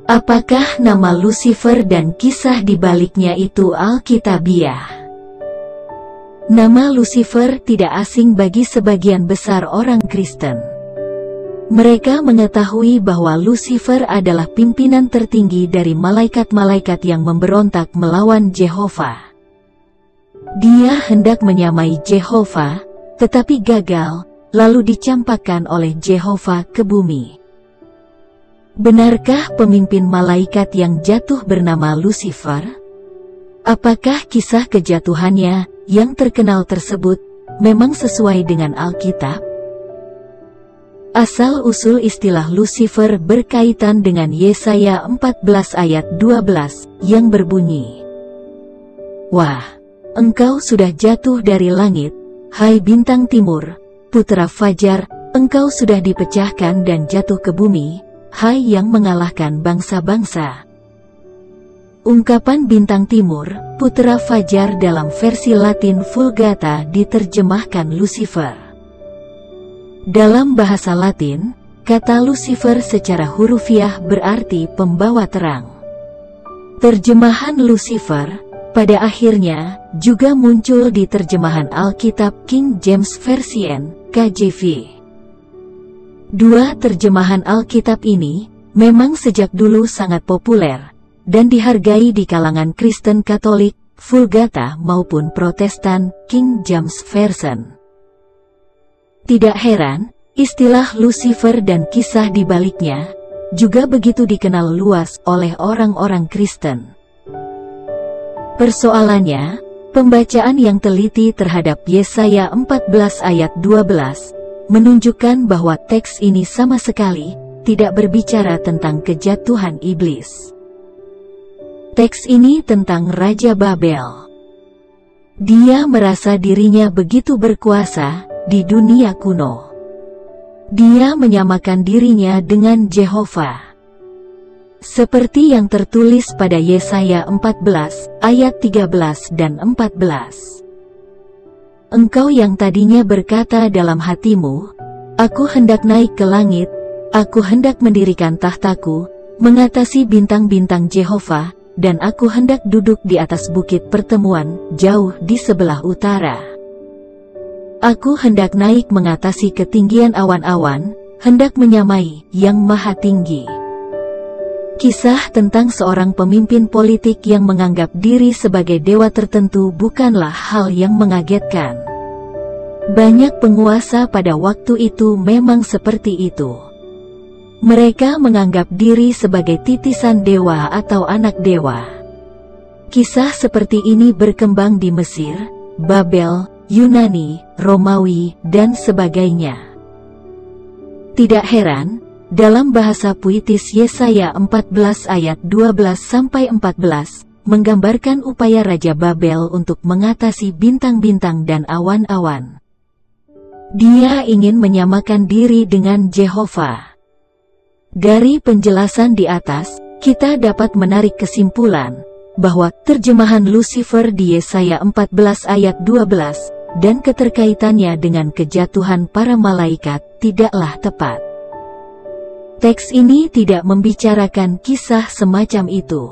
Apakah nama Lucifer dan kisah di baliknya itu Alkitabiah? Nama Lucifer tidak asing bagi sebagian besar orang Kristen. Mereka mengetahui bahwa Lucifer adalah pimpinan tertinggi dari malaikat-malaikat yang memberontak melawan Jehovah. Dia hendak menyamai Jehovah, tetapi gagal, lalu dicampakkan oleh Jehovah ke bumi. Benarkah pemimpin malaikat yang jatuh bernama Lucifer? Apakah kisah kejatuhannya yang terkenal tersebut memang sesuai dengan Alkitab? Asal-usul istilah Lucifer berkaitan dengan Yesaya 14 ayat 12 yang berbunyi, "Wah, engkau sudah jatuh dari langit, hai bintang timur, putra fajar, engkau sudah dipecahkan dan jatuh ke bumi, hai yang mengalahkan bangsa-bangsa." Ungkapan bintang timur, putra fajar dalam versi Latin Vulgata diterjemahkan Lucifer. Dalam bahasa Latin, kata Lucifer secara hurufiah berarti pembawa terang. Terjemahan Lucifer pada akhirnya juga muncul di terjemahan Alkitab King James Version (KJV). Dua terjemahan Alkitab ini memang sejak dulu sangat populer dan dihargai di kalangan Kristen Katolik, Vulgata maupun Protestan, King James Version. Tidak heran, istilah Lucifer dan kisah di baliknya juga begitu dikenal luas oleh orang-orang Kristen. Persoalannya, pembacaan yang teliti terhadap Yesaya 14 ayat 12 menunjukkan bahwa teks ini sama sekali tidak berbicara tentang kejatuhan iblis. Teks ini tentang Raja Babel. Dia merasa dirinya begitu berkuasa di dunia kuno. Dia menyamakan dirinya dengan Jehovah. Seperti yang tertulis pada Yesaya 14 ayat 13 dan 14. "Engkau yang tadinya berkata dalam hatimu, aku hendak naik ke langit, aku hendak mendirikan tahtaku, mengatasi bintang-bintang Jehovah, dan aku hendak duduk di atas bukit pertemuan, jauh di sebelah utara. Aku hendak naik mengatasi ketinggian awan-awan, hendak menyamai Yang Maha Tinggi." Kisah tentang seorang pemimpin politik yang menganggap diri sebagai dewa tertentu bukanlah hal yang mengagetkan. Banyak penguasa pada waktu itu memang seperti itu. Mereka menganggap diri sebagai titisan dewa atau anak dewa. Kisah seperti ini berkembang di Mesir, Babel, Yunani, Romawi, dan sebagainya. Tidak heran, dalam bahasa puitis Yesaya 14 ayat 12-14 menggambarkan upaya Raja Babel untuk mengatasi bintang-bintang dan awan-awan. Dia ingin menyamakan diri dengan Jehovah. Dari penjelasan di atas, kita dapat menarik kesimpulan bahwa terjemahan Lucifer di Yesaya 14 ayat 12 dan keterkaitannya dengan kejatuhan para malaikat tidaklah tepat. Teks ini tidak membicarakan kisah semacam itu.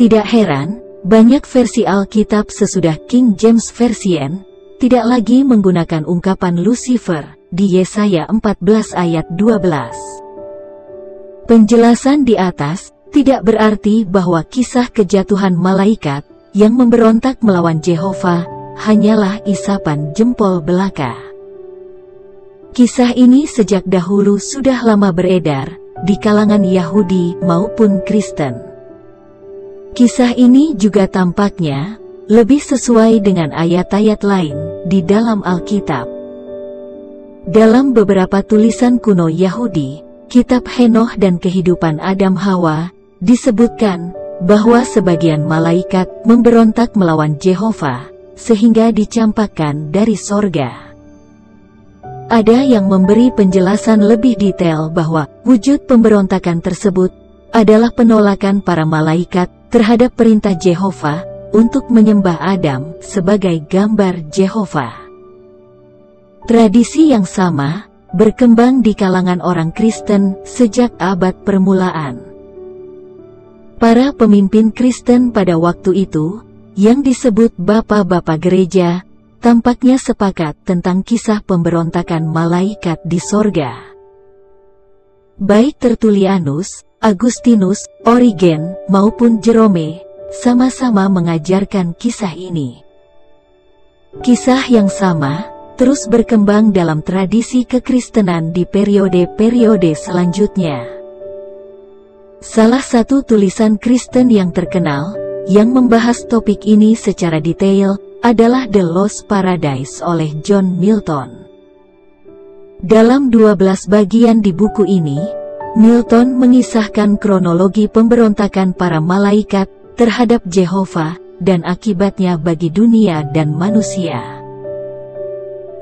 Tidak heran, banyak versi Alkitab sesudah King James Version tidak lagi menggunakan ungkapan Lucifer di Yesaya 14 ayat 12. Penjelasan di atas tidak berarti bahwa kisah kejatuhan malaikat yang memberontak melawan Jehovah hanyalah isapan jempol belaka. Kisah ini sejak dahulu sudah lama beredar di kalangan Yahudi maupun Kristen. Kisah ini juga tampaknya lebih sesuai dengan ayat-ayat lain di dalam Alkitab. Dalam beberapa tulisan kuno Yahudi, Kitab Henoh dan Kehidupan Adam Hawa, disebutkan bahwa sebagian malaikat memberontak melawan Jehovah sehingga dicampakkan dari sorga. Ada yang memberi penjelasan lebih detail bahwa wujud pemberontakan tersebut adalah penolakan para malaikat terhadap perintah Jehovah untuk menyembah Adam sebagai gambar Jehovah. Tradisi yang sama berkembang di kalangan orang Kristen sejak abad permulaan. Para pemimpin Kristen pada waktu itu, yang disebut bapak-bapak gereja, tampaknya sepakat tentang kisah pemberontakan malaikat di sorga. Baik Tertullianus, Agustinus, Origen, maupun Jerome, sama-sama mengajarkan kisah ini. Kisah yang sama terus berkembang dalam tradisi kekristenan di periode-periode selanjutnya. Salah satu tulisan Kristen yang terkenal, yang membahas topik ini secara detail, adalah The Lost Paradise oleh John Milton. Dalam 12 bagian di buku ini, Milton mengisahkan kronologi pemberontakan para malaikat terhadap Jehovah dan akibatnya bagi dunia dan manusia.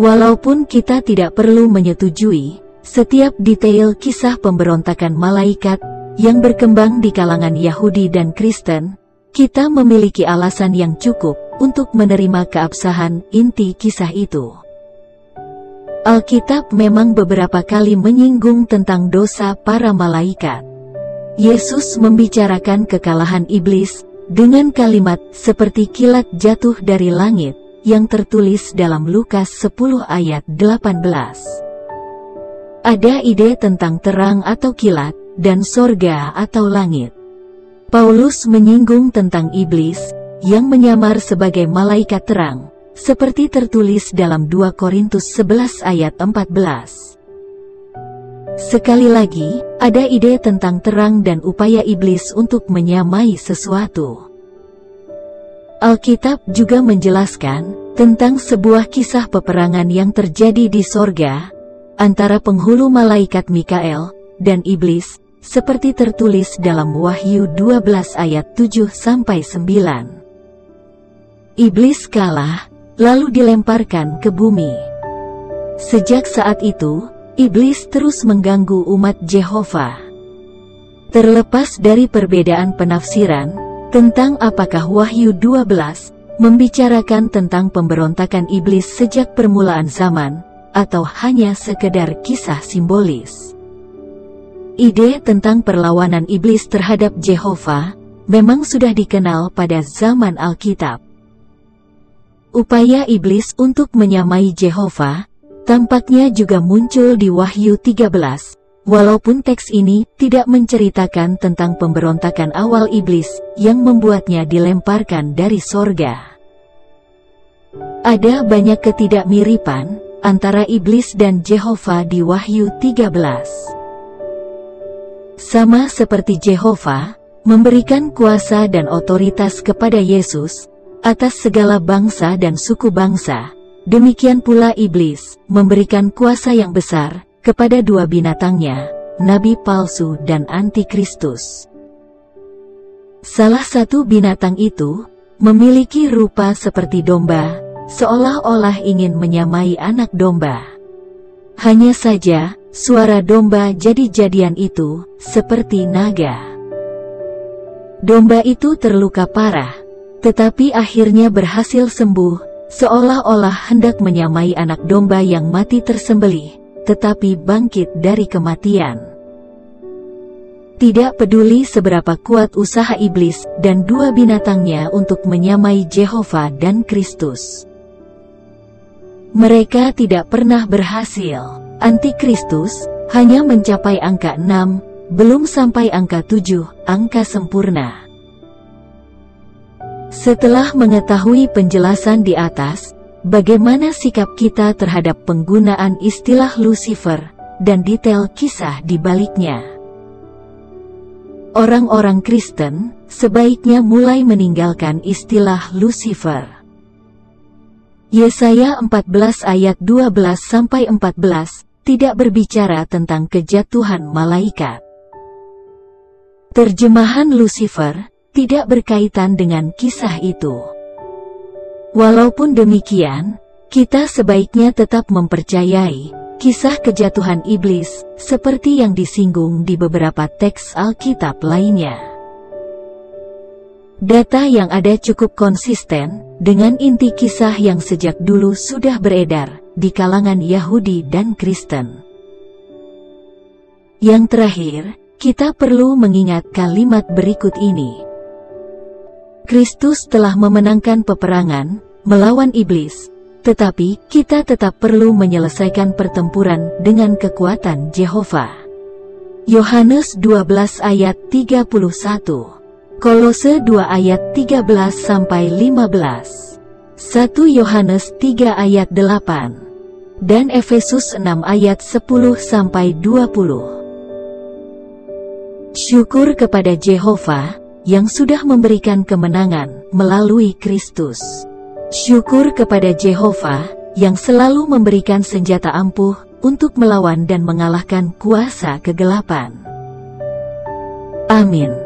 Walaupun kita tidak perlu menyetujui setiap detail kisah pemberontakan malaikat yang berkembang di kalangan Yahudi dan Kristen, kita memiliki alasan yang cukup untuk menerima keabsahan inti kisah itu. Alkitab memang beberapa kali menyinggung tentang dosa para malaikat. Yesus membicarakan kekalahan iblis dengan kalimat seperti kilat jatuh dari langit yang tertulis dalam Lukas 10 ayat 18. Ada ide tentang terang atau kilat dan sorga atau langit. Paulus menyinggung tentang iblis yang menyamar sebagai malaikat terang, seperti tertulis dalam 2 Korintus 11 ayat 14. Sekali lagi, ada ide tentang terang dan upaya iblis untuk menyamai sesuatu. Alkitab juga menjelaskan tentang sebuah kisah peperangan yang terjadi di sorga, antara penghulu malaikat Mikael dan iblis, seperti tertulis dalam Wahyu 12 ayat 7-9. Iblis kalah, lalu dilemparkan ke bumi. Sejak saat itu, iblis terus mengganggu umat Jehovah. Terlepas dari perbedaan penafsiran tentang apakah Wahyu 12 membicarakan tentang pemberontakan iblis sejak permulaan zaman, atau hanya sekedar kisah simbolis. Ide tentang perlawanan iblis terhadap Jehovah memang sudah dikenal pada zaman Alkitab. Upaya iblis untuk menyamai Jehovah tampaknya juga muncul di Wahyu 13, walaupun teks ini tidak menceritakan tentang pemberontakan awal iblis yang membuatnya dilemparkan dari sorga. Ada banyak ketidakmiripan antara iblis dan Jehovah di Wahyu 13. Sama seperti Jehovah memberikan kuasa dan otoritas kepada Yesus atas segala bangsa dan suku bangsa, demikian pula iblis memberikan kuasa yang besar kepada dua binatangnya, nabi palsu dan antikristus. Salah satu binatang itu memiliki rupa seperti domba, seolah-olah ingin menyamai anak domba. Hanya saja, suara domba jadi-jadian itu seperti naga. Domba itu terluka parah, tetapi akhirnya berhasil sembuh, seolah-olah hendak menyamai anak domba yang mati tersembelih, tetapi bangkit dari kematian. Tidak peduli seberapa kuat usaha iblis dan dua binatangnya untuk menyamai Jehovah dan Kristus, mereka tidak pernah berhasil. Antikristus hanya mencapai angka 6, belum sampai angka 7, angka sempurna. Setelah mengetahui penjelasan di atas, bagaimana sikap kita terhadap penggunaan istilah Lucifer dan detail kisah di baliknya? Orang-orang Kristen sebaiknya mulai meninggalkan istilah Lucifer. Yesaya 14 ayat 12-14 tidak berbicara tentang kejatuhan malaikat. Terjemahan Lucifer tidak berkaitan dengan kisah itu. Walaupun demikian, kita sebaiknya tetap mempercayai kisah kejatuhan iblis seperti yang disinggung di beberapa teks Alkitab lainnya. Data yang ada cukup konsisten dengan inti kisah yang sejak dulu sudah beredar di kalangan Yahudi dan Kristen. Yang terakhir, kita perlu mengingat kalimat berikut ini. Kristus telah memenangkan peperangan melawan iblis, tetapi kita tetap perlu menyelesaikan pertempuran dengan kekuatan Yehova. Yohanes 12 ayat 31, Kolose 2 ayat 13-15, 1 Yohanes 3 ayat 8, dan Efesus 6 ayat 10-20. Syukur kepada Yehova yang sudah memberikan kemenangan melalui Kristus. Syukur kepada Yehova yang selalu memberikan senjata ampuh untuk melawan dan mengalahkan kuasa kegelapan. Amin.